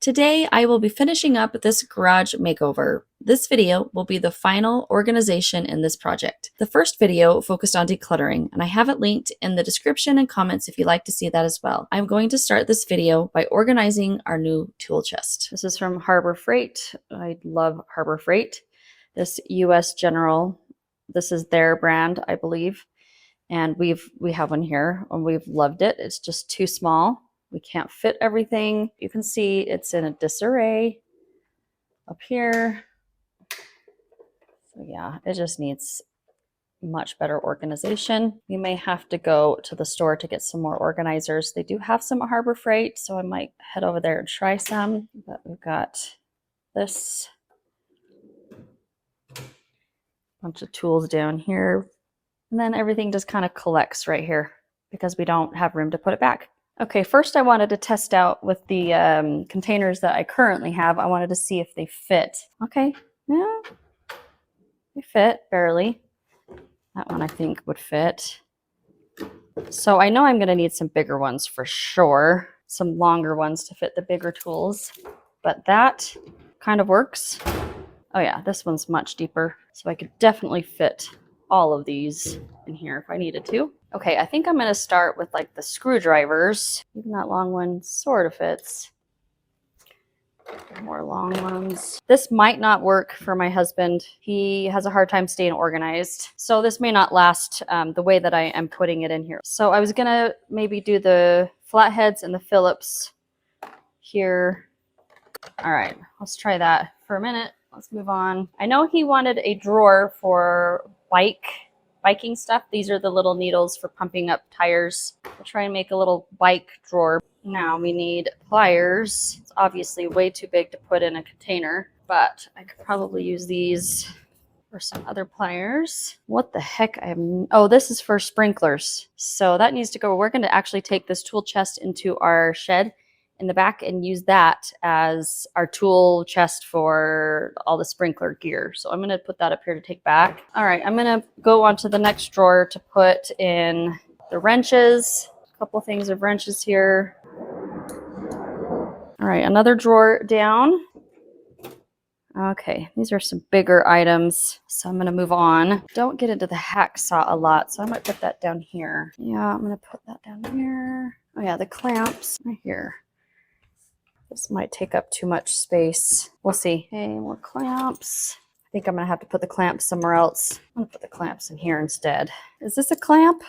Today, I will be finishing up this garage makeover. This video will be the final organization in this project. The first video focused on decluttering, and I have it linked in the description and comments if you'd like to see that as well. I'm going to start this video by organizing our new tool chest. This is from Harbor Freight. I love Harbor Freight. This US General, this is their brand, I believe. And we have one here and we've loved it. It's just too small. We can't fit everything. You can see it's in a disarray up here. So yeah, it just needs much better organization. You may have to go to the store to get some more organizers. They do have some at Harbor Freight, so I might head over there and try some. But we've got this bunch of tools down here. And then everything just kind of collects right here because we don't have room to put it back. Okay, first I wanted to test out with the containers that I currently have. I wanted to see if they fit. Okay, yeah, they fit barely. That one I think would fit. So I know I'm gonna need some bigger ones for sure. Some longer ones to fit the bigger tools, but that kind of works. Oh yeah, this one's much deeper. So I could definitely fit all of these in here if I needed to. Okay, I think I'm gonna start with like the screwdrivers. Even that long one sort of fits. More long ones. This might not work for my husband. He has a hard time staying organized. So this may not last the way that I am putting it in here. So I was gonna maybe do the flatheads and the Phillips here. All right, let's try that for a minute. Let's move on. I know he wanted a drawer for biking stuff. These are the little needles for pumping up tires. We'll try and make a little bike drawer. Now we need pliers. It's obviously way too big to put in a container, but I could probably use these for some other pliers. What the heck? Oh, this is for sprinklers. So that needs to go. We're going to actually take this tool chest into our shed in the back and use that as our tool chest for all the sprinkler gear. So I'm going to put that up here to take back. All right, I'm going to go on to the next drawer to put in the wrenches. A couple things of wrenches here. All right, another drawer down. Okay, these are some bigger items, so I'm going to move on. Don't get into the hacksaw a lot, so I might put that down here. Yeah, I'm going to put that down here. Oh yeah, the clamps right here. This might take up too much space. We'll see. Okay, more clamps. I think I'm gonna have to put the clamps somewhere else. I'm gonna put the clamps in here instead. Is this a clamp?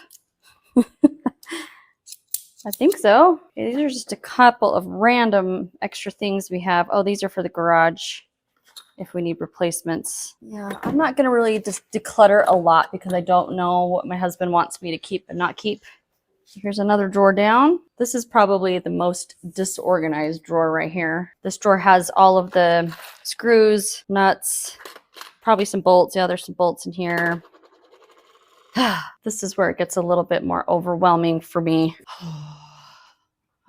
I think so. Okay, these are just a couple of random extra things we have. Oh, these are for the garage if we need replacements. Yeah, I'm not gonna really just declutter a lot because I don't know what my husband wants me to keep and not keep. Here's another drawer down. This is probably the most disorganized drawer right here. This drawer has all of the screws, nuts, probably some bolts. Yeah, there's some bolts in here. This is where it gets a little bit more overwhelming for me. How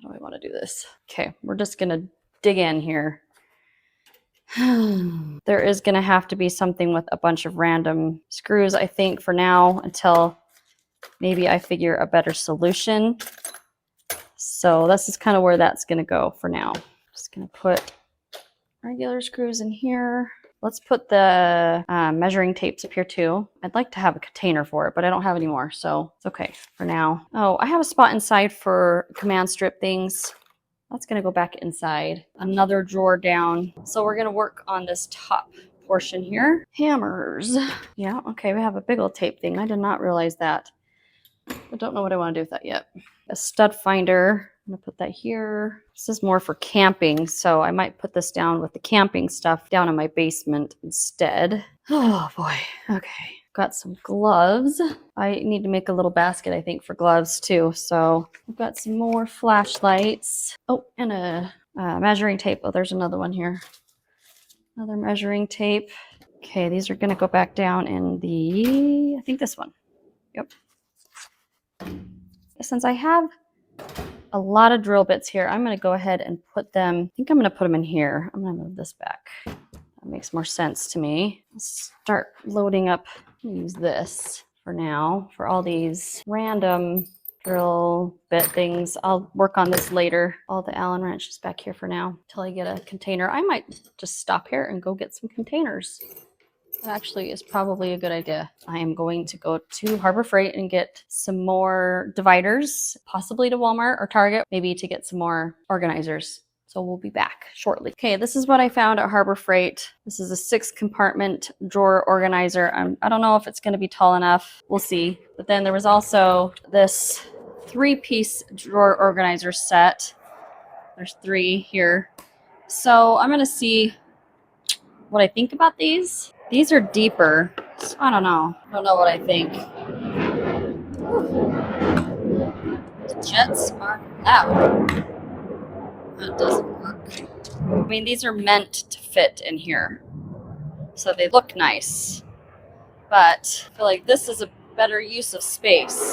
do I want to do this? Okay, we're just gonna dig in here. There is gonna have to be something with a bunch of random screws, I think, for now, until maybe I figure a better solution. So this is kind of where that's going to go for now. Just going to put regular screws in here. Let's put the measuring tapes up here too. I'd like to have a container for it, but I don't have any more, so it's okay for now. Oh, I have a spot inside for command strip things. That's going to go back inside. Another drawer down. So we're going to work on this top portion here. Hammers. Yeah, okay, we have a big old tape thing. I did not realize that. I don't know what I want to do with that yet. A stud finder. I'm gonna put that here. This is more for camping, so I might put this down with the camping stuff down in my basement instead. Oh boy. Okay. Got some gloves. I need to make a little basket, I think, for gloves too. So I've got some more flashlights. Oh, and a measuring tape. Oh, there's another one here. Another measuring tape. Okay, these are gonna go back down in the, I think this one. Yep. Since I have a lot of drill bits here, I'm going to go ahead and put them, I think I'm going to put them in here. I'm going to move this back. That makes more sense to me. Let's start loading up. I'm going to use this for now for all these random drill bit things. I'll work on this later. All the Allen wrenches back here for now until I get a container. I might just stop here and go get some containers. That actually is probably a good idea. I am going to go to Harbor Freight and get some more dividers, possibly to Walmart or Target, maybe to get some more organizers. So we'll be back shortly. Okay, this is what I found at Harbor Freight. This is a 6-compartment drawer organizer. I don't know if it's going to be tall enough. We'll see. But then there was also this 3-piece drawer organizer set. There's 3 here. So I'm going to see what I think about these. These are deeper. So I don't know. I don't know what I think. The jets are loud. That doesn't work. I mean, these are meant to fit in here. So they look nice. But I feel like this is a better use of space.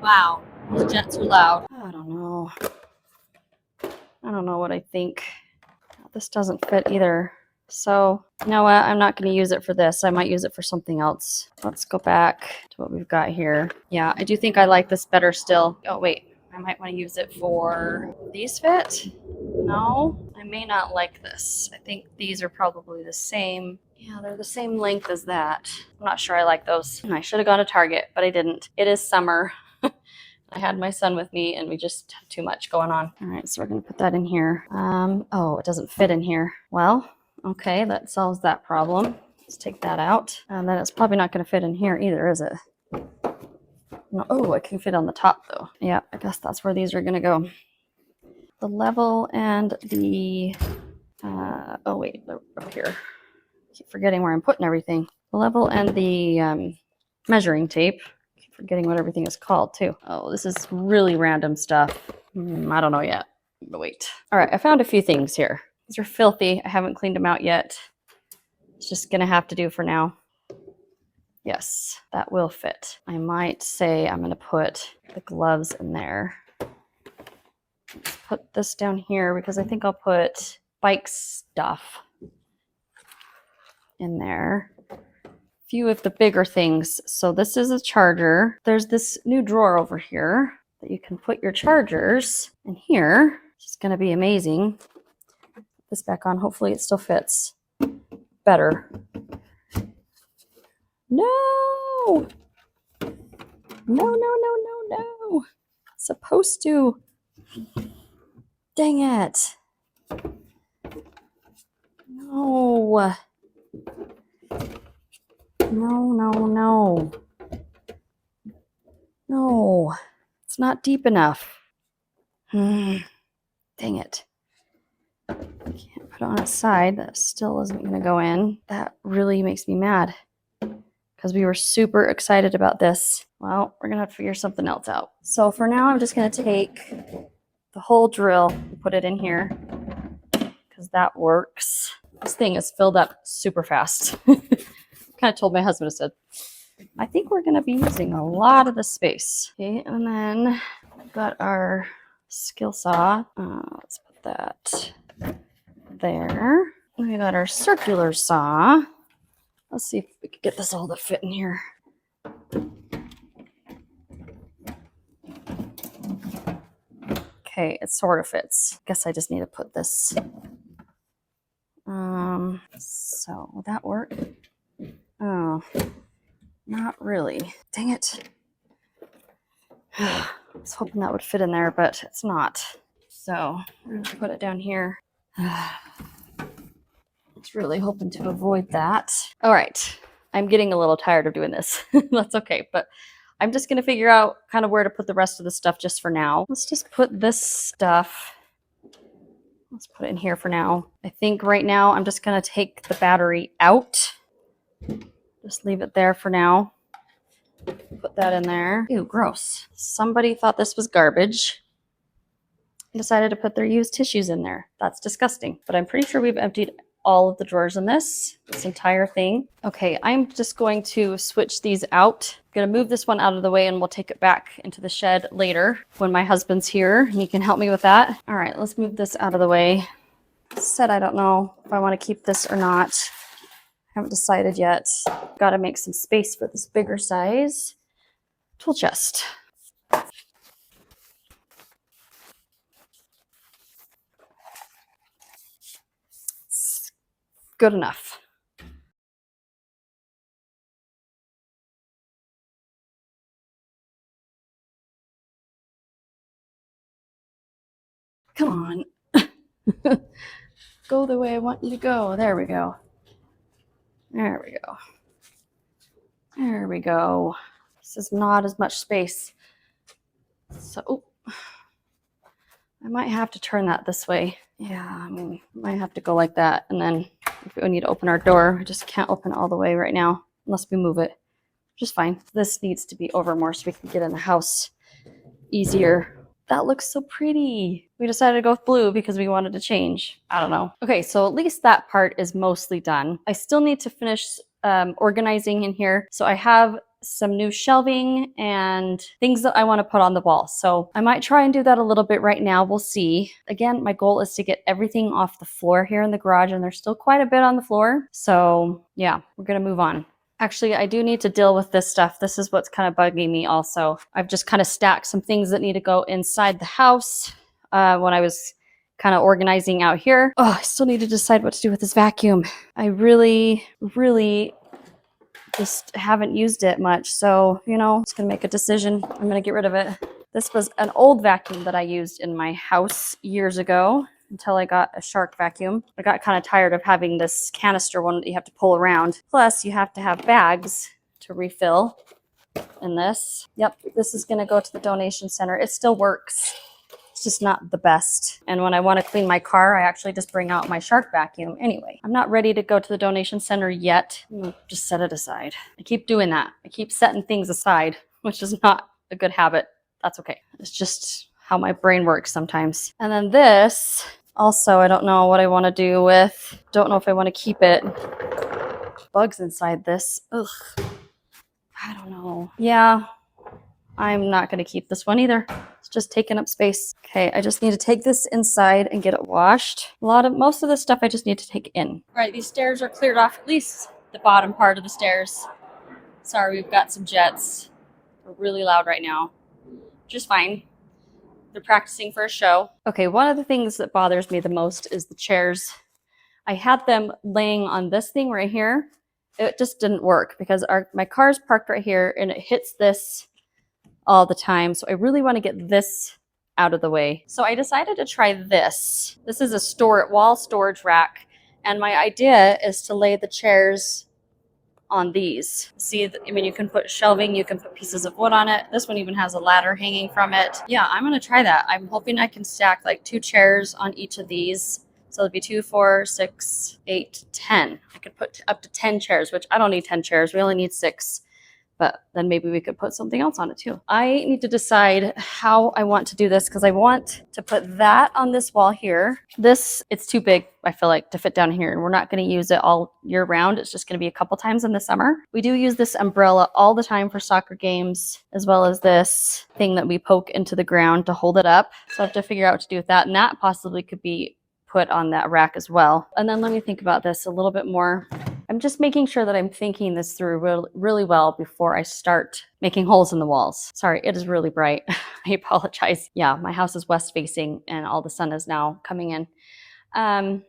Wow, those jets are loud. I don't know. I don't know what I think. This doesn't fit either. So, you know what? I'm not going to use it for this. I might use it for something else. Let's go back to what we've got here. Yeah, I do think I like this better still. Oh, wait. I might want to use it for these fit. No, I may not like this. I think these are probably the same. Yeah, they're the same length as that. I'm not sure I like those. I should have gone to Target, but I didn't. It is summer. I had my son with me and we just had too much going on. All right, so we're gonna put that in here. Oh, it doesn't fit in here. Well, okay, that solves that problem. Let's take that out. And then it's probably not gonna fit in here either, is it? No, oh, it can fit on the top though. Yeah, I guess that's where these are gonna go. The level and the, oh wait, they're up here. I keep forgetting where I'm putting everything. The level and the measuring tape. Forgetting what everything is called too. Oh, this is really random stuff. I don't know yet, but wait. All right, I found a few things here. These are filthy. I haven't cleaned them out yet. It's just gonna have to do for now. Yes, that will fit. I might say I'm gonna put the gloves in there. Let's put this down here because I think I'll put bike stuff in there. Few of the bigger things. So this is a charger. There's this new drawer over here that you can put your chargers in here. It's going to be amazing. Put this back on. Hopefully it still fits better. No! No. It's supposed to. Dang it. No. No, it's not deep enough. Dang it. I can't put it on its side. That still isn't going to go in. That really makes me mad because we were super excited about this. Well, we're going to have to figure something else out. So for now, I'm just going to take the whole drill and put it in here because that works. This thing is filled up super fast. Kind of told my husband, I said, I think we're going to be using a lot of the space. Okay, and then we've got our skill saw. Let's put that there. We got our circular saw. Let's see if we can get this all to fit in here. Okay, it sort of fits. Guess I just need to put this. So will that work? Oh, not really. Dang it. I was hoping that would fit in there, but it's not. So I'm going to put it down here. I was really hoping to avoid that. All right. I'm getting a little tired of doing this. That's okay. But I'm just going to figure out kind of where to put the rest of the stuff just for now. Let's just put this stuff. Let's put it in here for now. I think right now I'm just going to take the battery out. Just leave it there for now. Put that in there. Ew, gross. Somebody thought this was garbage and decided to put their used tissues in there. That's disgusting. But I'm pretty sure we've emptied all of the drawers in this entire thing. Okay, I'm just going to switch these out. I'm going to move this one out of the way and we'll take it back into the shed later when my husband's here. He can help me with that. All right, let's move this out of the way. Said I don't know if I want to keep this or not. I haven't decided yet. Got to make some space for this bigger size. tool chest. It's good enough. Come on. Go the way I want you to go. There we go. There we go. There we go. This is not as much space. So I might have to turn that this way. Yeah, I mean, might have to go like that. And then if we need to open our door, I just can't open all the way right now unless we move it, which is fine. This needs to be over more so we can get in the house easier. That looks so pretty. We decided to go with blue because we wanted to change. I don't know. Okay, so at least that part is mostly done. I still need to finish organizing in here. So I have some new shelving and things that I want to put on the wall. So I might try and do that a little bit right now. We'll see. Again, my goal is to get everything off the floor here in the garage, and there's still quite a bit on the floor. So yeah, we're going to move on. Actually, I do need to deal with this stuff. This is what's kind of bugging me also. I've just kind of stacked some things that need to go inside the house when I was kind of organizing out here. Oh, I still need to decide what to do with this vacuum. I really just haven't used it much. So, you know, I'm just gonna make a decision. I'm gonna get rid of it. This was an old vacuum that I used in my house years ago until I got a Shark vacuum. I got kind of tired of having this canister one that you have to pull around. Plus, you have to have bags to refill in this. Yep, this is gonna go to the donation center. It still works. It's just not the best. And when I want to clean my car, I actually just bring out my Shark vacuum anyway. I'm not ready to go to the donation center yet. Just set it aside. I keep doing that. I keep setting things aside, which is not a good habit. That's okay. It's just how my brain works sometimes. And then this, also, I don't know what I want to do with. Don't know if I want to keep it. Bugs inside this. Ugh. I don't know. Yeah, I'm not going to keep this one either. It's just taking up space. Okay, I just need to take this inside and get it washed. Most of the stuff I just need to take in. All right, these stairs are cleared off, at least the bottom part of the stairs. Sorry, we've got some jets. They're really loud right now, which is fine. They're practicing for a show. Okay, one of the things that bothers me the most is the chairs. I had them laying on this thing right here. It just didn't work because my car's parked right here and it hits this all the time. So I really want to get this out of the way. So I decided to try this. This is a wall storage rack. And my idea is to lay the chairs on these. See, I mean, you can put shelving, you can put pieces of wood on it. This one even has a ladder hanging from it. Yeah, I'm going to try that. I'm hoping I can stack like 2 chairs on each of these. So it'd be 2, 4, 6, 8, 10. I could put up to 10 chairs, which I don't need 10 chairs. We only need 6. But then maybe we could put something else on it too. I need to decide how I want to do this because I want to put that on this wall here. It's too big, I feel like, to fit down here, and we're not going to use it all year round. It's just going to be a couple times in the summer. We do use this umbrella all the time for soccer games, as well as this thing that we poke into the ground to hold it up. So I have to figure out what to do with that, and that possibly could be put on that rack as well. And then let me think about this a little bit more. I'm just making sure that I'm thinking this through really well before I start making holes in the walls. Sorry, it is really bright. I apologize. Yeah, my house is west facing and all the sun is now coming in. I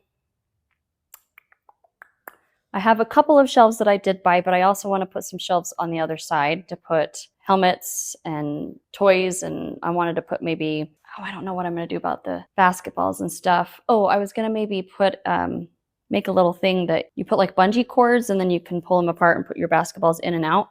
have a couple of shelves that I did buy, but I also want to put some shelves on the other side to put helmets and toys. And I wanted to put maybe, I don't know what I'm going to do about the basketballs and stuff. Oh, I was going to maybe put, make a little thing that you put like bungee cords and then you can pull them apart and put your basketballs in and out.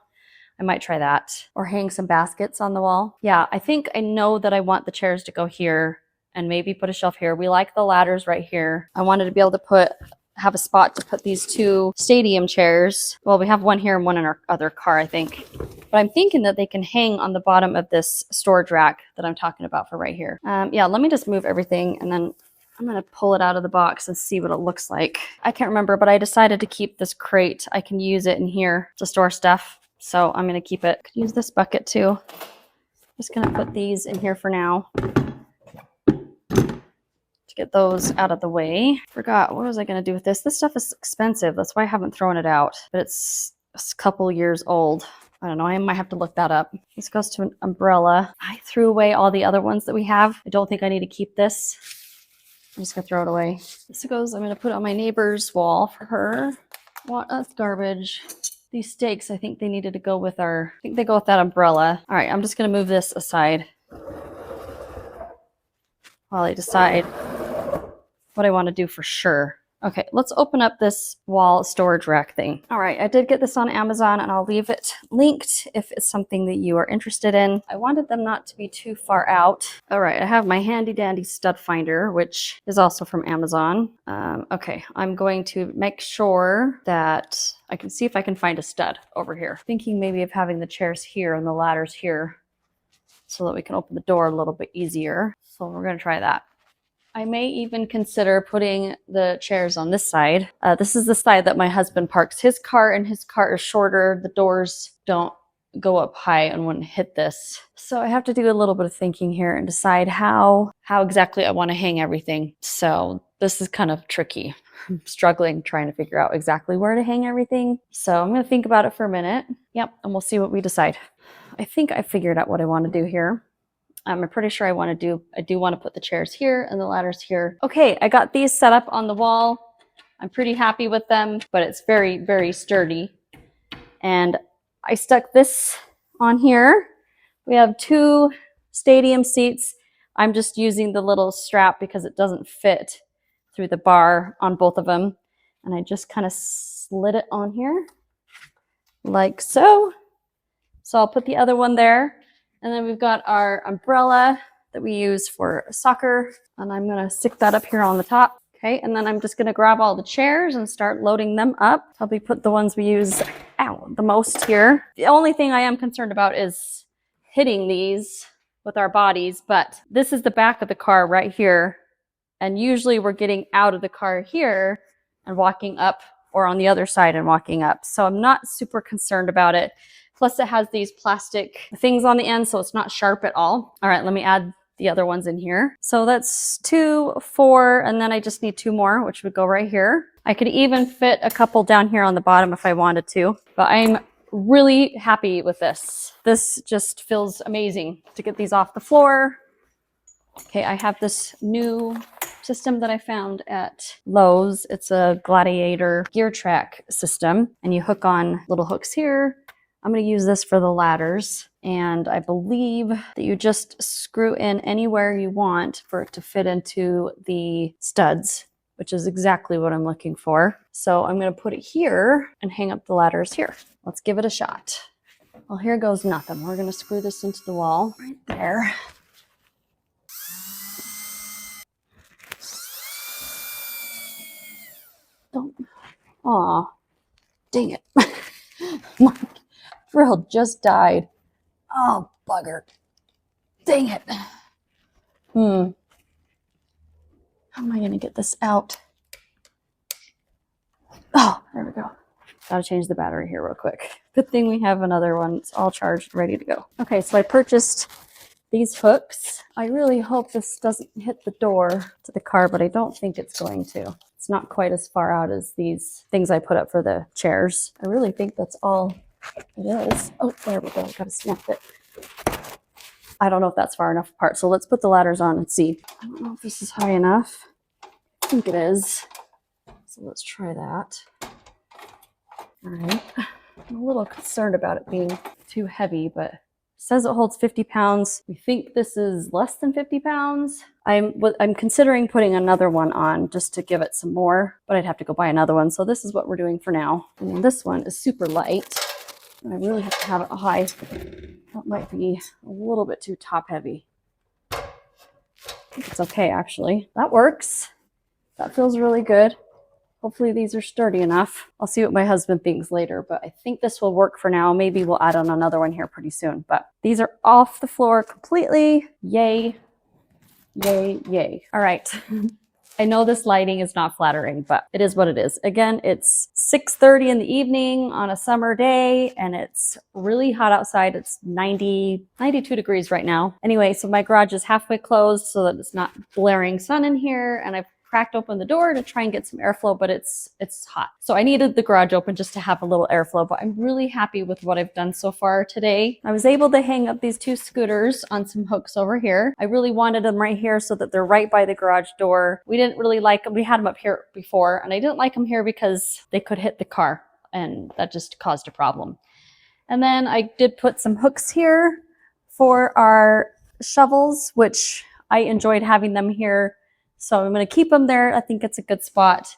I might try that. Or hang some baskets on the wall. Yeah, I think I know that I want the chairs to go here and maybe put a shelf here. We like the ladders right here. I wanted to be able to have a spot to put these 2 stadium chairs. Well, we have one here and one in our other car, I think. But I'm thinking that they can hang on the bottom of this storage rack that I'm talking about for right here. Yeah, let me just move everything and then I'm going to pull it out of the box and see what it looks like. I can't remember, but I decided to keep this crate. I can use it in here to store stuff. So I'm going to keep it. Could use this bucket too. Just going to put these in here for now to get those out of the way. Forgot, what was I going to do with this? This stuff is expensive. That's why I haven't thrown it out, but it's a couple years old. I don't know. I might have to look that up. This goes to an umbrella. I threw away all the other ones that we have. I don't think I need to keep this. I'm just gonna throw it away. This goes, I'm gonna put it on my neighbor's wall for her. What? That's garbage. These stakes, I think they needed to go with I think they go with that umbrella. All right, I'm just gonna move this aside while I decide what I want to do for sure. Okay, let's open up this wall storage rack thing. All right, I did get this on Amazon and I'll leave it linked if it's something that you are interested in. I wanted them not to be too far out. All right, I have my handy dandy stud finder, which is also from Amazon. Okay, I'm going to make sure that I can see if I can find a stud over here. Thinking maybe of having the chairs here and the ladders here so that we can open the door a little bit easier. So we're gonna try that. I may even consider putting the chairs on this side. This is the side that my husband parks his car, and his car is shorter. The doors don't go up high and wouldn't hit this. So I have to do a little bit of thinking here and decide how exactly I want to hang everything. So this is kind of tricky. I'm struggling trying to figure out exactly where to hang everything. So I'm going to think about it for a minute. Yep, and we'll see what we decide. I think I figured out what I want to do here. I'm pretty sure I do want to put the chairs here and the ladders here. Okay, I got these set up on the wall. I'm pretty happy with them, but it's very, very sturdy. And I stuck this on here. We have 2 stadium seats. I'm just using the little strap because it doesn't fit through the bar on both of them. And I just kind of slid it on here like so. So I'll put the other one there. And then we've got our umbrella that we use for soccer. And I'm gonna stick that up here on the top. Okay, and then I'm just gonna grab all the chairs and start loading them up. Probably put the ones we use the most here. The only thing I am concerned about is hitting these with our bodies, but this is the back of the car right here. And usually we're getting out of the car here and walking up, or on the other side and walking up. So I'm not super concerned about it. Plus it has these plastic things on the end, so it's not sharp at all. All right, let me add the other ones in here. So that's 2, 4, and then I just need 2 more, which would go right here. I could even fit a couple down here on the bottom if I wanted to, but I'm really happy with this. This just feels amazing to get these off the floor. Okay, I have this new system that I found at Lowe's. It's a Gladiator gear track system, and you hook on little hooks here. I'm going to use this for the ladders, and I believe that you just screw in anywhere you want for it to fit into the studs, which is exactly what I'm looking for. So I'm going to put it here and hang up the ladders here. Let's give it a shot. Well, here goes nothing. We're going to screw this into the wall right there. Don't. Aw, dang it. My grill just died. Oh, bugger. Dang it. How am I going to get this out? Oh, there we go. Gotta change the battery here real quick. Good thing we have another one. It's all charged, ready to go. Okay, so I purchased these hooks. I really hope this doesn't hit the door to the car, but I don't think it's going to. It's not quite as far out as these things I put up for the chairs. I really think that's all it is. Oh, there we go. I gotta snap it. I don't know if that's far enough apart, so let's put the ladders on and see. I don't know if this is high enough. I think it is. So let's try that. All right. I'm a little concerned about it being too heavy, but it says it holds 50 pounds. We think this is less than 50 pounds. I'm considering putting another one on just to give it some more, but I'd have to go buy another one. So this is what we're doing for now. And then this one is super light. I really have to have it high. That might be a little bit too top heavy. I think it's okay, actually. That works. That feels really good. Hopefully these are sturdy enough. I'll see what my husband thinks later, but I think this will work for now. Maybe we'll add on another one here pretty soon, but these are off the floor completely. Yay, yay, yay. All right. I know this lighting is not flattering, but it is what it is. Again, it's 6:30 in the evening on a summer day, and it's really hot outside. It's 92 degrees right now. Anyway, so my garage is halfway closed so that it's not blaring sun in here, and I've cracked open the door to try and get some airflow, but it's hot. So I needed the garage open just to have a little airflow, but I'm really happy with what I've done so far today. I was able to hang up these 2 scooters on some hooks over here. I really wanted them right here so that they're right by the garage door. We didn't really like them. We had them up here before, and I didn't like them here because they could hit the car, and that just caused a problem. And then I did put some hooks here for our shovels, which I enjoyed having them here. So I'm going to keep them there. I think it's a good spot.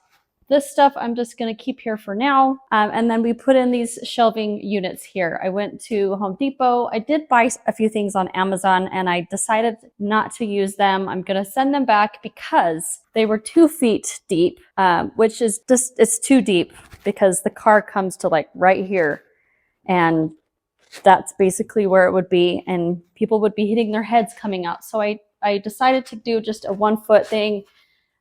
This stuff I'm just going to keep here for now. And then we put in these shelving units here. I went to Home Depot. I did buy a few things on Amazon and I decided not to use them. I'm going to send them back because they were 2 feet deep, which is just, it's too deep because the car comes to like right here. And that's basically where it would be. And people would be hitting their heads coming out. So I decided to do just a 1 foot thing.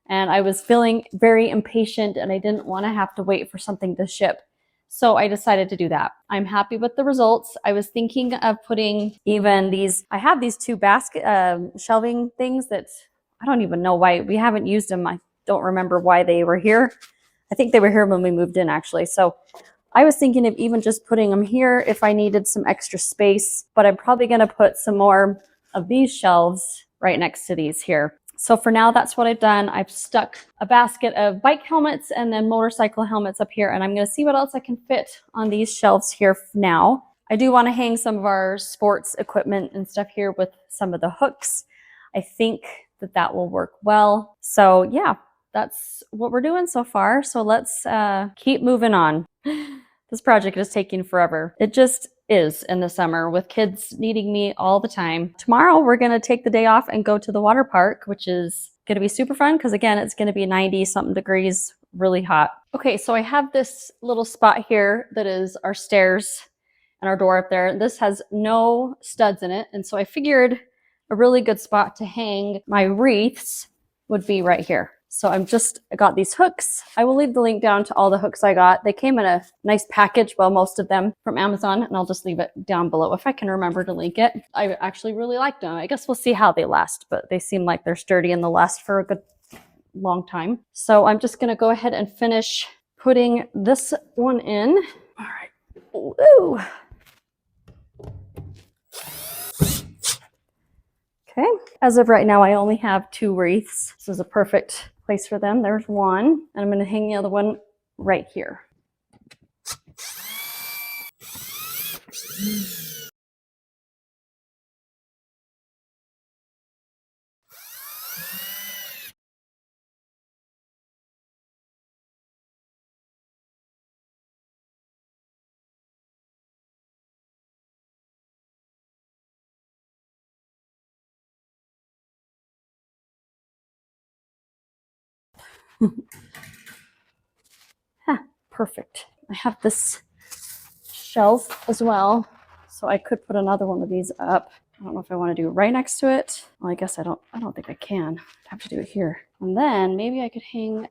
And I was feeling very impatient and I didn't want to have to wait for something to ship. So I decided to do that. I'm happy with the results. I was thinking of putting even these, I have these 2 basket shelving things that I don't even know why we haven't used them. I don't remember why they were here. I think they were here when we moved in actually. So I was thinking of even just putting them here if I needed some extra space, but I'm probably going to put some more of these shelves right next to these here. So for now, that's what I've done. I've stuck a basket of bike helmets and then motorcycle helmets up here, and I'm going to see what else I can fit on these shelves here now. I do want to hang some of our sports equipment and stuff here with some of the hooks. I think that that will work well. So yeah, that's what we're doing so far. So let's keep moving on. This project is taking forever. It just is in the summer with kids needing me all the time. Tomorrow, we're going to take the day off and go to the water park, which is going to be super fun because again, it's going to be 90 something degrees, really hot. Okay, so I have this little spot here that is our stairs and our door up there. This has no studs in it. And so I figured a really good spot to hang my wreaths would be right here. So I got these hooks. I will leave the link down to all the hooks I got. They came in a nice package, well, most of them from Amazon, and I'll just leave it down below if I can remember to link it. I actually really liked them. I guess we'll see how they last, but they seem like they're sturdy and they'll last for a good long time. So I'm just gonna go ahead and finish putting this one in. All right. Woo! Okay, as of right now, I only have 2 wreaths. This is a perfect place for them. There's one, and I'm going to hang the other one right here. Perfect. I have this shelf as well, so I could put another one of these up. I don't know if I want to do it right next to it. Well, I guess I don't think I can. I'd have to do it here. And then maybe I could hang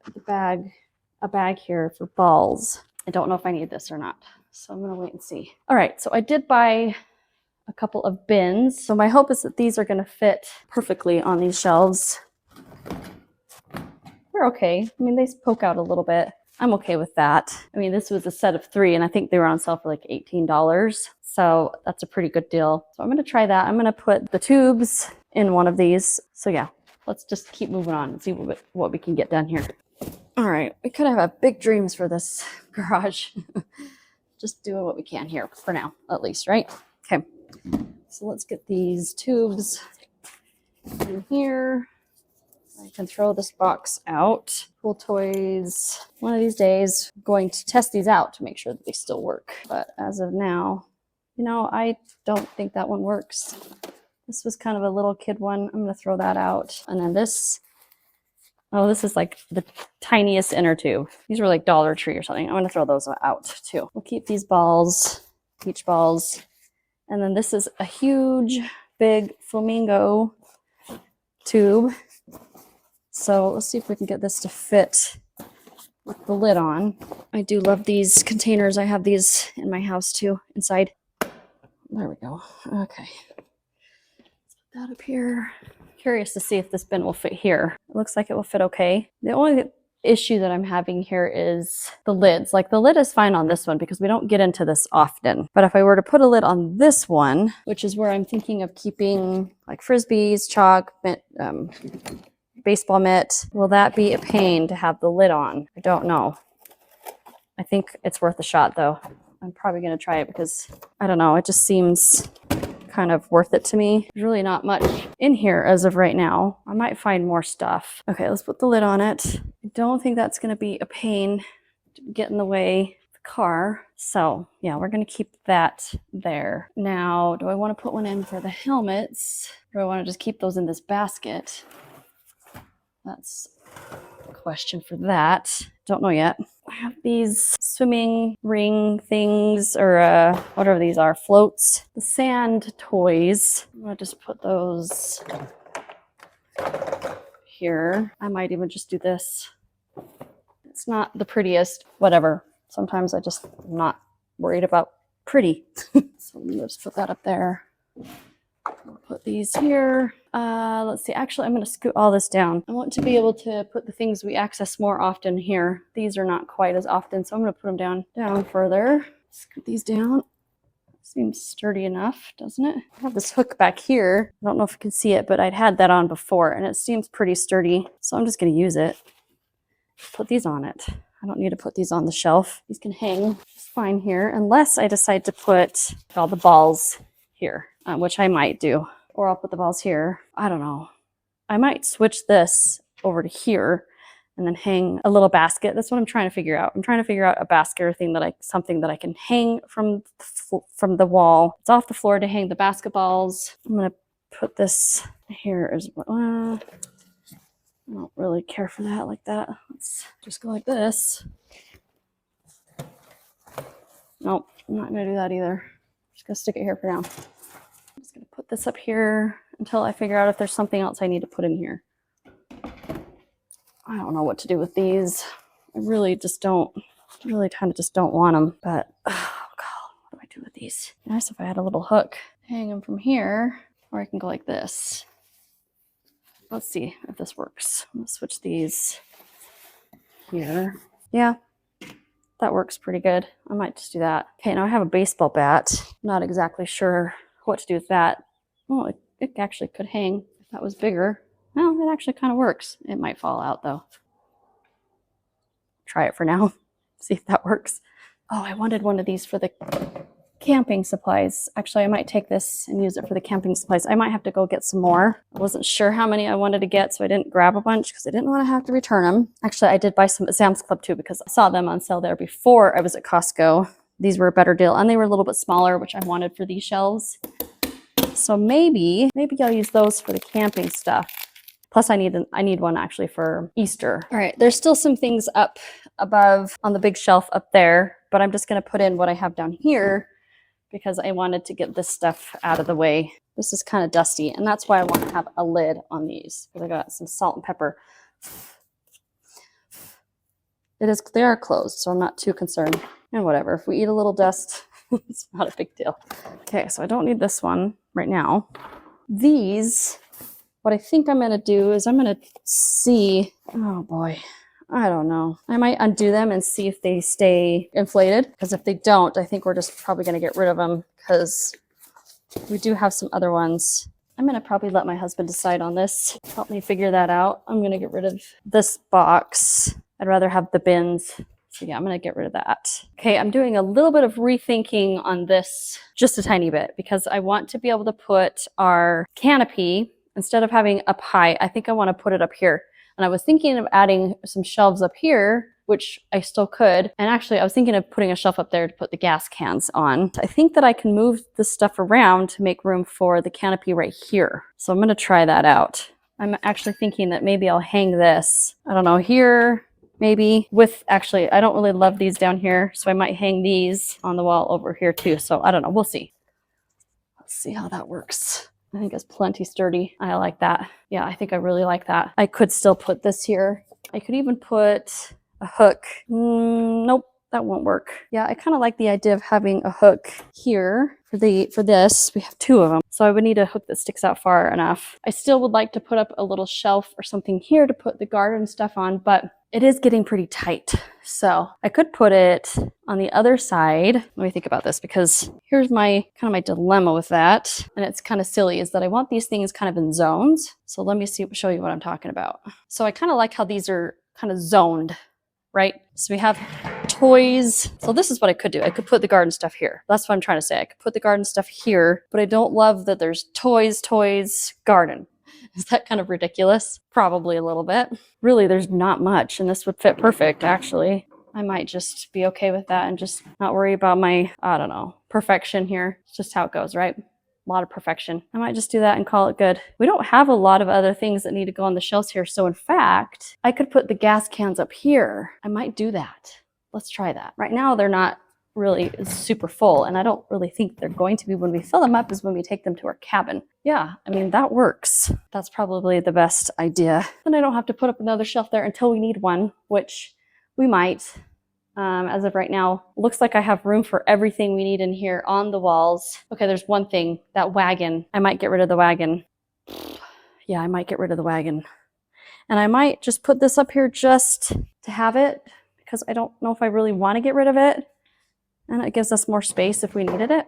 a bag here for balls. I don't know if I need this or not, so I'm gonna wait and see. All right, so I did buy a couple of bins. So my hope is that these are gonna fit perfectly on these shelves. They're okay. I mean, they poke out a little bit. I'm okay with that. I mean, this was a set of 3 and I think they were on sale for like $18. So that's a pretty good deal. So I'm going to try that. I'm going to put the tubes in one of these. So yeah, let's just keep moving on and see what we can get done here. All right, we could have big dreams for this garage. Just doing what we can here for now, at least, right? Okay, so let's get these tubes in here. I can throw this box out. Cool Toys. One of these days, I'm going to test these out to make sure that they still work. But as of now, you know, I don't think that one works. This was kind of a little kid one. I'm going to throw that out. And then this, oh, this is like the tiniest inner tube. These were like Dollar Tree or something. I'm going to throw those out too. We'll keep these balls, peach balls. And then this is a huge, big flamingo tube. So let's see if we can get this to fit with the lid on. I do love these containers. I have these in my house too, inside. There we go. Okay. That up here. Curious to see if this bin will fit here. It looks like it will fit okay. The only issue that I'm having here is the lids. Like the lid is fine on this one because we don't get into this often. But if I were to put a lid on this one, which is where I'm thinking of keeping like frisbees, chalk, baseball mitt, will that be a pain to have the lid on? I don't know. I think it's worth a shot though. I'm probably going to try it because I don't know. It just seems kind of worth it to me. There's really not much in here as of right now. I might find more stuff. Okay, let's put the lid on it. I don't think that's going to be a pain to get in the way of the car. So yeah, we're going to keep that there. Now, do I want to put one in for the helmets? Or do I want to just keep those in this basket? That's a question for that. Don't know yet. I have these swimming ring things, or whatever these are, floats. The sand toys. I'm gonna just put those here. I might even just do this. It's not the prettiest, whatever. Sometimes I'm not worried about pretty. So I'm gonna just put that up there. I'll put these here. Let's see. Actually, I'm going to scoot all this down. I want to be able to put the things we access more often here. These are not quite as often, so I'm going to put them down further. Scoot these down. Seems sturdy enough, doesn't it? I have this hook back here. I don't know if you can see it, but I'd had that on before, and it seems pretty sturdy. So I'm just going to use it. Put these on it. I don't need to put these on the shelf. These can hang just fine here, unless I decide to put all the balls here, which I might do. Or I'll put the balls here. I don't know. I might switch this over to here and then hang a little basket. That's what I'm trying to figure out. I'm trying to figure out a basket or something that I can hang from the wall. It's off the floor to hang the basketballs. I'm going to put this here as well. I don't really care for that like that. Let's just go like this. Nope, I'm not going to do that either. Just going to stick it here for now. I'm just going to put this up here until I figure out if there's something else I need to put in here. I don't know what to do with these. I really kind of just don't want them. But, oh God, what do I do with these? Nice if I had a little hook. Hang them from here, or I can go like this. Let's see if this works. I'm going to switch these here. Yeah, that works pretty good. I might just do that. Okay, now I have a baseball bat. I'm not exactly sure what to do with that. Oh, it actually could hang if that was bigger. Well, it actually kind of works. It might fall out though. Try it for now. See if that works. Oh, I wanted one of these for the camping supplies. Actually, I might take this and use it for the camping supplies. I might have to go get some more. I wasn't sure how many I wanted to get, so I didn't grab a bunch because I didn't want to have to return them. Actually, I did buy some at Sam's Club too because I saw them on sale there before I was at Costco. These were a better deal, and they were a little bit smaller, which I wanted for these shelves. So maybe I'll use those for the camping stuff. Plus, I need one actually for Easter. All right, there's still some things up above on the big shelf up there, but I'm just going to put in what I have down here because I wanted to get this stuff out of the way. This is kind of dusty, and that's why I want to have a lid on these because I got some salt and pepper. They are closed, so I'm not too concerned. And whatever, if we eat a little dust, it's not a big deal. Okay, so I don't need this one right now. These, what I think I'm going to do is I'm going to see, oh boy, I don't know. I might undo them and see if they stay inflated, because if they don't, I think we're just probably going to get rid of them because we do have some other ones. I'm going to probably let my husband decide on this. Help me figure that out. I'm going to get rid of this box. I'd rather have the bins. So yeah, I'm going to get rid of that. Okay, I'm doing a little bit of rethinking on this, just a tiny bit, because I want to be able to put our canopy, instead of having up high, I think I want to put it up here. And I was thinking of adding some shelves up here, which I still could. And actually, I was thinking of putting a shelf up there to put the gas cans on. I think that I can move this stuff around to make room for the canopy right here. So I'm going to try that out. I'm actually thinking that maybe I'll hang this, I don't know, here, maybe with, actually, I don't really love these down here, so I might hang these on the wall over here too. So I don't know, we'll see. Let's see how that works. I think it's plenty sturdy. I like that. Yeah, I think I really like that. I could still put this here. I could even put a hook. Nope, that won't work. Yeah, I kind of like the idea of having a hook here for this, we have 2 of them. So I would need a hook that sticks out far enough. I still would like to put up a little shelf or something here to put the garden stuff on, but it is getting pretty tight. So I could put it on the other side. Let me think about this, because here's my kind of my dilemma with that. And it's kind of silly, is that I want these things kind of in zones. So let me show you what I'm talking about. So I kind of like how these are kind of zoned, right? So we have toys. So this is what I could do. I could put the garden stuff here. That's what I'm trying to say. I could put the garden stuff here, but I don't love that there's toys, garden. Is that kind of ridiculous? Probably a little bit. Really, there's not much, and this would fit perfect, actually. I might just be okay with that and just not worry about my, I don't know, perfection here. It's just how it goes, right? A lot of perfection. I might just do that and call it good. We don't have a lot of other things that need to go on the shelves here. So in fact, I could put the gas cans up here. I might do that. Let's try that. Right now, they're not really super full, and I don't really think they're going to be. When we fill them up is when we take them to our cabin. Yeah, I mean, that works. That's probably the best idea. Then I don't have to put up another shelf there until we need one, which we might. As of right now, looks like I have room for everything we need in here on the walls. Okay, there's one thing, that wagon. I might get rid of the wagon. Yeah, I might get rid of the wagon. And I might just put this up here just to have it, because I don't know if I really want to get rid of it. And it gives us more space if we needed it.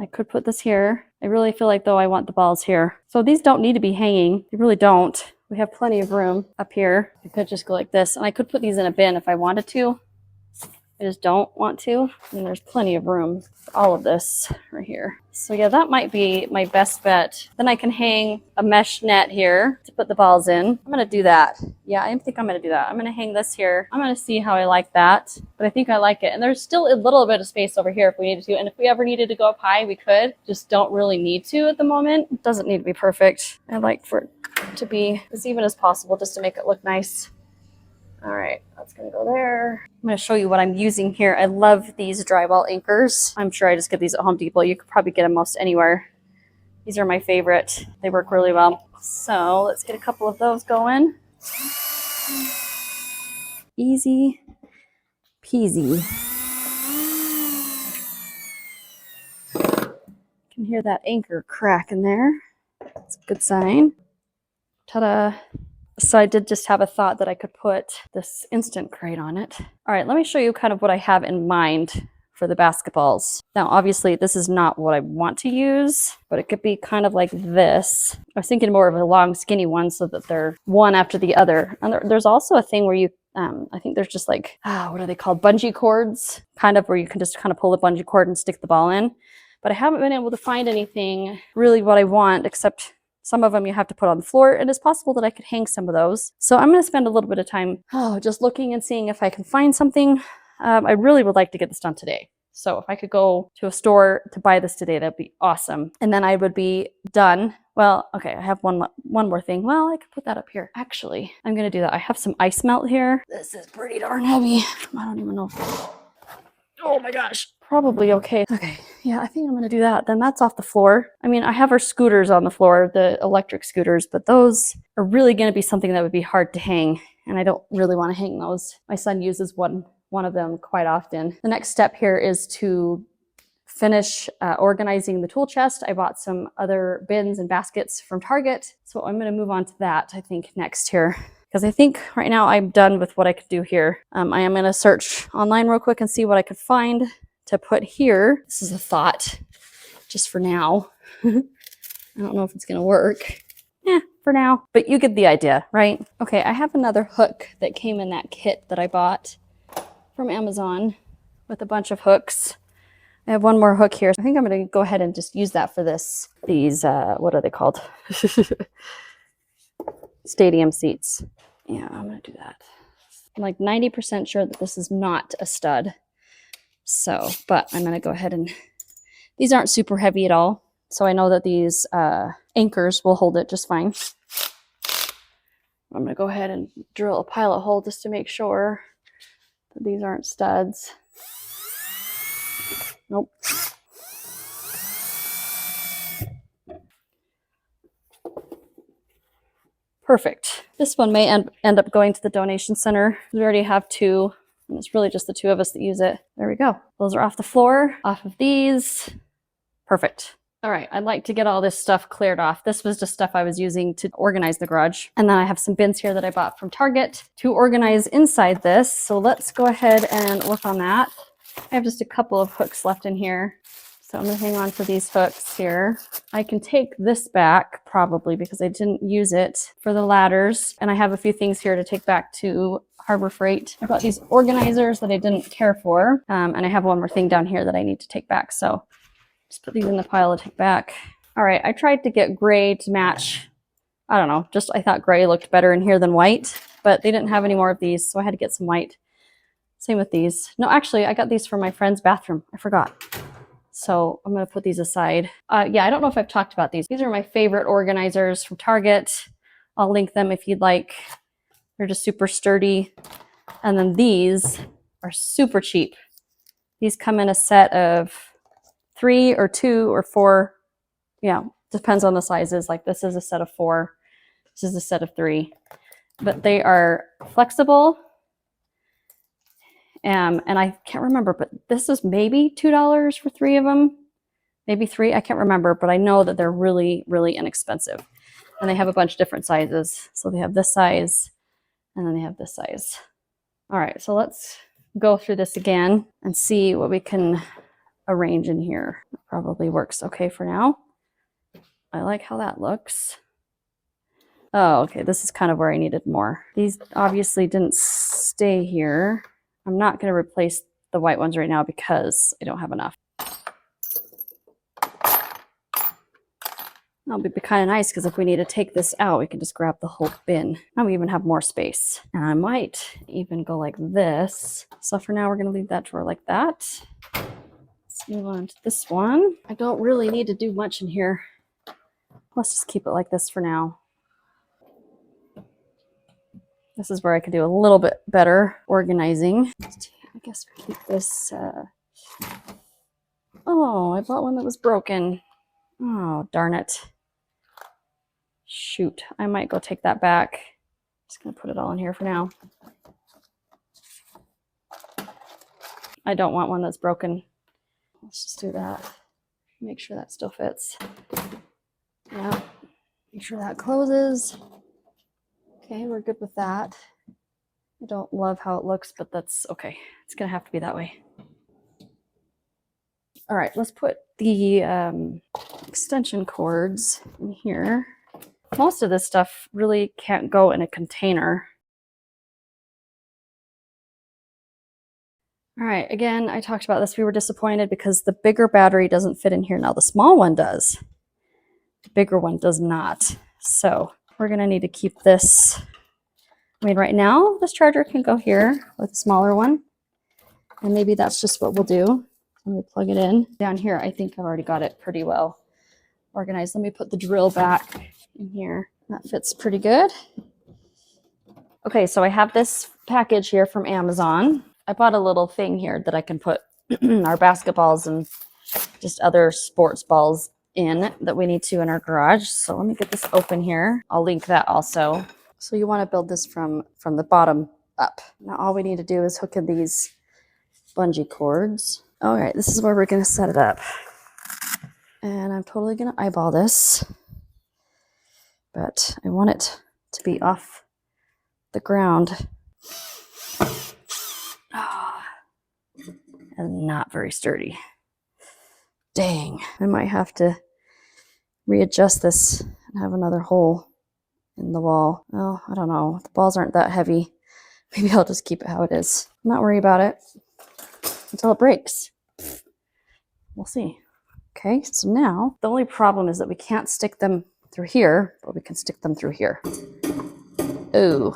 I could put this here. I really feel like, though, I want the balls here. So these don't need to be hanging. They really don't. We have plenty of room up here. I could just go like this. And I could put these in a bin if I wanted to. I just don't want to. And there's plenty of room for all of this right here. So yeah, that might be my best bet. Then I can hang a mesh net here to put the balls in. I'm going to do that. Yeah, I think I'm going to do that. I'm going to hang this here. I'm going to see how I like that. But I think I like it. And there's still a little bit of space over here if we needed to. And if we ever needed to go up high, we could. Just don't really need to at the moment. It doesn't need to be perfect. I like for it to be as even as possible just to make it look nice. All right, that's gonna go there. I'm gonna show you what I'm using here. I love these drywall anchors. I'm sure I just get these at Home Depot. You could probably get them most anywhere. These are my favorite. They work really well. So let's get a couple of those going. Easy peasy. You can hear that anchor crack in there. That's a good sign. Ta-da. So I did just have a thought that I could put this instant crate on it. All right, let me show you kind of what I have in mind for the basketballs. Now, obviously, this is not what I want to use, but it could be kind of like this. I was thinking more of a long, skinny one so that they're one after the other. And there's also a thing where you, I think there's just like, what are they called? Bungee cords, kind of where you can just kind of pull the bungee cord and stick the ball in. But I haven't been able to find anything really what I want, except some of them you have to put on the floor, and it's possible that I could hang some of those. So I'm going to spend a little bit of time just looking and seeing if I can find something. I really would like to get this done today. So if I could go to a store to buy this today, that'd be awesome. And then I would be done. Well, okay, I have one more thing. Well, I could put that up here. Actually, I'm going to do that. I have some ice melt here. This is pretty darn heavy. I don't even know. Oh my gosh. Probably okay. Okay, yeah, I think I'm gonna do that. Then that's off the floor. I mean, I have our scooters on the floor, the electric scooters, but those are really gonna be something that would be hard to hang, and I don't really wanna hang those. My son uses one of them quite often. The next step here is to finish organizing the tool chest. I bought some other bins and baskets from Target, so I'm gonna move on to that, I think, next here. Because I think right now I'm done with what I could do here. I am gonna search online real quick and see what I could find to put here. This is a thought, just for now. I don't know if it's gonna work. For now, but you get the idea, right? Okay, I have another hook that came in that kit that I bought from Amazon with a bunch of hooks. I have one more hook here. I think I'm gonna go ahead and just use that for these, what are they called? Stadium seats. Yeah, I'm gonna do that. I'm like 90% sure that this is not a stud. So, but I'm gonna go ahead and, these aren't super heavy at all. So I know that these anchors will hold it just fine. I'm gonna go ahead and drill a pilot hole just to make sure that these aren't studs. Nope. Perfect. This one may end up going to the donation center. We already have 2. And it's really just the 2 of us that use it. There we go. Those are off the floor, off of these. Perfect. All right, I'd like to get all this stuff cleared off. This was just stuff I was using to organize the garage. And then I have some bins here that I bought from Target to organize inside this. So let's go ahead and work on that. I have just a couple of hooks left in here. So I'm gonna hang on to these hooks here. I can take this back probably because I didn't use it for the ladders. And I have a few things here to take back to Harbor Freight. I got these organizers that I didn't care for. And I have one more thing down here that I need to take back. So just put these in the pile to take back. All right, I tried to get gray to match. I don't know, just I thought gray looked better in here than white, but they didn't have any more of these, so I had to get some white. Same with these. No, actually, I got these from my friend's bathroom. I forgot. So I'm gonna put these aside. Yeah, I don't know if I've talked about these. These are my favorite organizers from Target. I'll link them if you'd like. They're just super sturdy. And then these are super cheap. These come in a set of 3 or 2 or 4. Yeah, depends on the sizes. Like this is a set of 4. This is a set of 3. But they are flexible. And I can't remember, but this is maybe $2 for 3 of them. Maybe 3, I can't remember, but I know that they're really, really inexpensive. And they have a bunch of different sizes. So they have this size, and then they have this size. All right, so let's go through this again and see what we can arrange in here. It probably works okay for now. I like how that looks. Oh, okay, this is kind of where I needed more. These obviously didn't stay here. I'm not going to replace the white ones right now because I don't have enough. That'll be kind of nice because if we need to take this out, we can just grab the whole bin. Now we even have more space. And I might even go like this. So for now, we're going to leave that drawer like that. Let's move on to this one. I don't really need to do much in here. Let's just keep it like this for now. This is where I could do a little bit better organizing. I guess we keep this. Oh, I bought one that was broken. Oh, darn it. Shoot, I might go take that back. Just gonna put it all in here for now. I don't want one that's broken. Let's just do that. Make sure that still fits. Yeah, make sure that closes. Okay, we're good with that. I don't love how it looks, but that's okay. It's gonna have to be that way. All right, let's put the extension cords in here. Most of this stuff really can't go in a container. All right, again, I talked about this. We were disappointed because the bigger battery doesn't fit in here. Now the small one does. The bigger one does not. So we're gonna need to keep this. I mean, right now, this charger can go here with a smaller one. And maybe that's just what we'll do. Let me plug it in. Down here, I think I've already got it pretty well organized. Let me put the drill back in here. That fits pretty good. Okay, so I have this package here from Amazon. I bought a little thing here that I can put our basketballs and just other sports balls in that we need to in our garage. So let me get this open here. I'll link that also. So you want to build this from the bottom up. Now all we need to do is hook in these bungee cords. All right, this is where we're going to set it up. And I'm totally going to eyeball this. But I want it to be off the ground. Oh, and not very sturdy. Dang, I might have to readjust this and have another hole in the wall. Well, I don't know. The balls aren't that heavy. Maybe I'll just keep it how it is. I'm not worried about it until it breaks. We'll see. Okay, so now the only problem is that we can't stick them through here, but we can stick them through here. Ooh,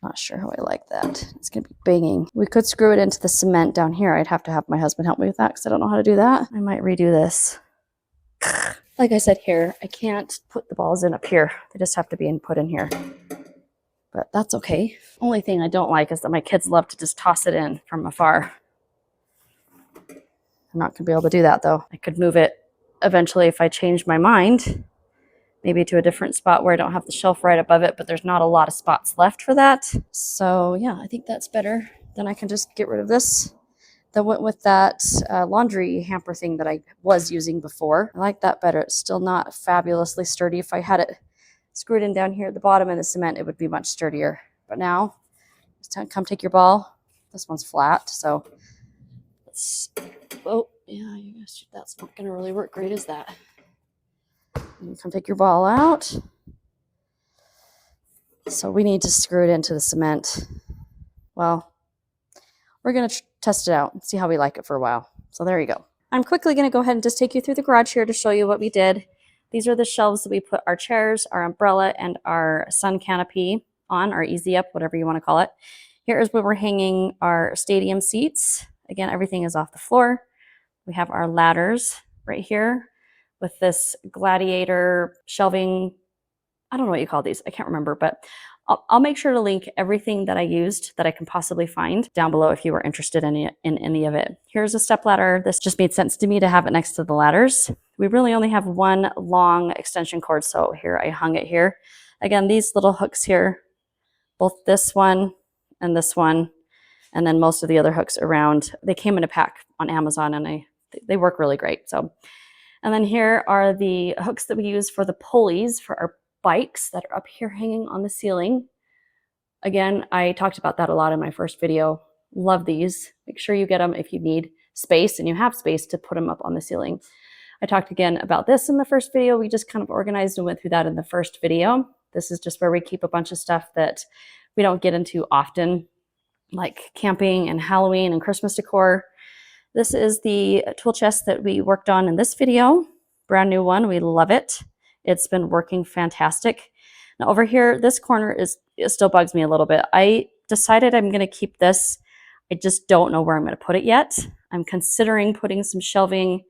not sure how I like that. It's gonna be banging. We could screw it into the cement down here. I'd have to have my husband help me with that because I don't know how to do that. I might redo this. Like I said here, I can't put the balls in up here. They just have to be put in here. But that's okay. Only thing I don't like is that my kids love to just toss it in from afar. I'm not gonna be able to do that though. I could move it eventually if I change my mind, maybe to a different spot where I don't have the shelf right above it, but there's not a lot of spots left for that. So yeah, I think that's better. Then I can just get rid of this that went with that laundry hamper thing that I was using before. I like that better. It's still not fabulously sturdy. If I had it screwed in down here at the bottom in the cement, it would be much sturdier. But now, just come take your ball. This one's flat, so let's, oh, yeah, that's not gonna really work great, is that? You come take your ball out. So we need to screw it into the cement. Well, we're going to test it out and see how we like it for a while. So there you go. I'm quickly going to go ahead and just take you through the garage here to show you what we did. These are the shelves that we put our chairs, our umbrella, and our sun canopy on, our easy up, whatever you want to call it. Here is where we're hanging our stadium seats. Again, everything is off the floor. We have our ladders right here with this gladiator shelving. I don't know what you call these. I can't remember, but I'll make sure to link everything that I used that I can possibly find down below if you were interested in any of it. Here's a step ladder. This just made sense to me to have it next to the ladders. We really only have one long extension cord, so here I hung it here. Again, these little hooks here, both this one, and then most of the other hooks around, they came in a pack on Amazon, and they work really great. So, and then here are the hooks that we use for the pulleys for our bikes that are up here hanging on the ceiling. Again, I talked about that a lot in my first video. Love these. Make sure you get them if you need space and you have space to put them up on the ceiling. I talked again about this in the first video. We just kind of organized and went through that in the first video. This is just where we keep a bunch of stuff that we don't get into often, like camping and Halloween and Christmas decor. This is the tool chest that we worked on in this video. Brand new one. We love it. It's been working fantastic. Now over here, this corner it still bugs me a little bit. I decided I'm going to keep this. I just don't know where I'm going to put it yet. I'm considering putting some shelving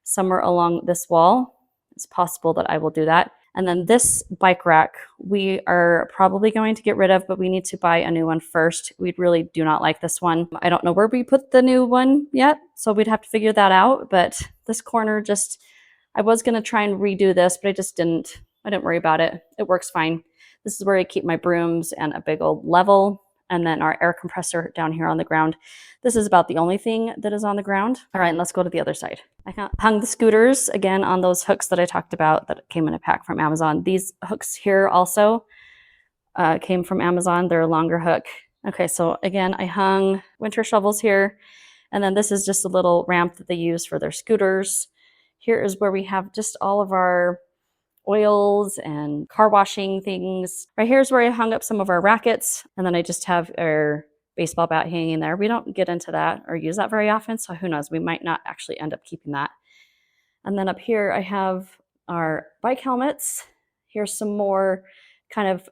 somewhere along this wall. It's possible that I will do that. And then this bike rack, we are probably going to get rid of, but we need to buy a new one first. We really do not like this one. I don't know where we put the new one yet, so we'd have to figure that out. But this corner just, I was going to try and redo this, but I didn't worry about it. It works fine. This is where I keep my brooms and a big old level, and then our air compressor down here on the ground. This is about the only thing that is on the ground. All right, let's go to the other side. I hung the scooters again on those hooks that I talked about that came in a pack from Amazon. These hooks here also came from Amazon. They're a longer hook. Okay, so again, I hung winter shovels here, and then this is just a little ramp that they use for their scooters. Here is where we have just all of our oils and car washing things. Right here is where I hung up some of our rackets, and then I just have our baseball bat hanging there. We don't get into that or use that very often, so who knows, we might not actually end up keeping that. And then up here I have our bike helmets. Here's some more kind of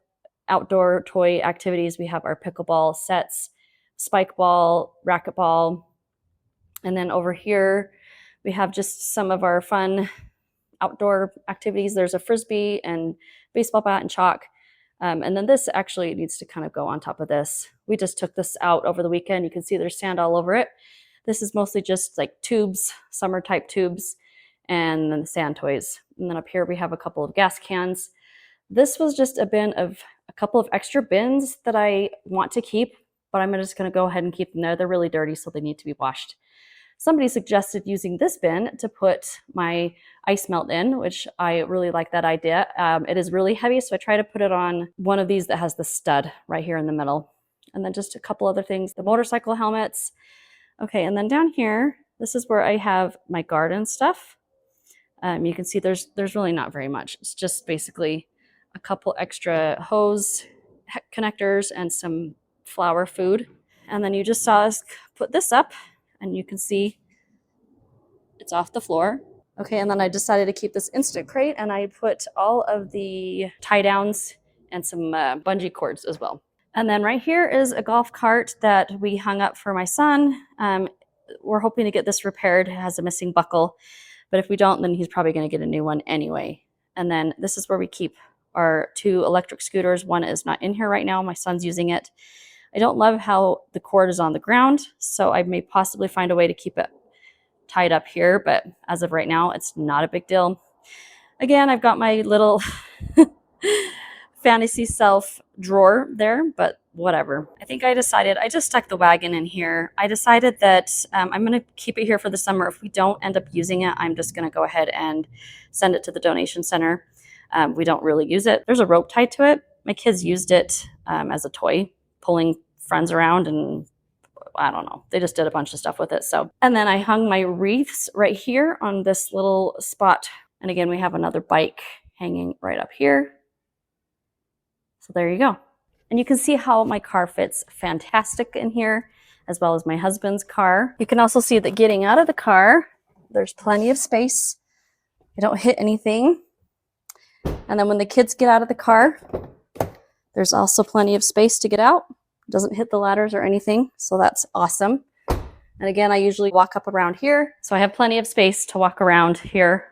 outdoor toy activities. We have our pickleball sets, spike ball, racquetball, and then over here we have just some of our fun outdoor activities. There's a frisbee and baseball bat and chalk. And then this actually needs to kind of go on top of this. We just took this out over the weekend. You can see there's sand all over it. This is mostly just like tubes, summer type tubes, and then the sand toys. And then up here we have a couple of gas cans. This was just a bin of a couple of extra bins that I want to keep, but I'm just going to go ahead and keep them there. They're really dirty, so they need to be washed. Somebody suggested using this bin to put my ice melt in, which I really like that idea. It is really heavy, so I try to put it on one of these that has the stud right here in the middle. And then just a couple other things, the motorcycle helmets. Okay, and then down here, this is where I have my garden stuff. You can see there's really not very much. It's just basically a couple extra hose connectors and some flower food. And then you just saw us put this up, and you can see it's off the floor. Okay, and then I decided to keep this instant crate, and I put all of the tie downs and some bungee cords as well. And then right here is a golf cart that we hung up for my son. We're hoping to get this repaired. It has a missing buckle, but if we don't, then he's probably going to get a new one anyway. And then this is where we keep our 2 electric scooters. One is not in here right now. My son's using it. I don't love how the cord is on the ground, so I may possibly find a way to keep it tied up here, but as of right now, it's not a big deal. Again, I've got my little fantasy self drawer there, but whatever. I think I decided, I just stuck the wagon in here. I decided that I'm going to keep it here for the summer. If we don't end up using it, I'm just going to go ahead and send it to the donation center. We don't really use it. There's a rope tied to it. My kids used it as a toy, pulling friends around, and I don't know. They just did a bunch of stuff with it. So, and then I hung my wreaths right here on this little spot. And again, we have another bike hanging right up here. So there you go. And you can see how my car fits fantastic in here, as well as my husband's car. You can also see that getting out of the car, there's plenty of space. I don't hit anything. And then when the kids get out of the car, there's also plenty of space to get out. It doesn't hit the ladders or anything, so that's awesome. And again, I usually walk up around here, so I have plenty of space to walk around here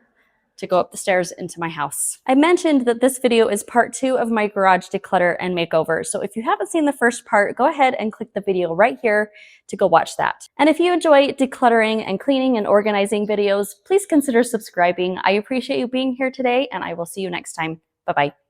to go up the stairs into my house. I mentioned that this video is part 2 of my garage declutter and makeover. So if you haven't seen the first part, go ahead and click the video right here to go watch that. And if you enjoy decluttering and cleaning and organizing videos, please consider subscribing. I appreciate you being here today, and I will see you next time. Bye-bye.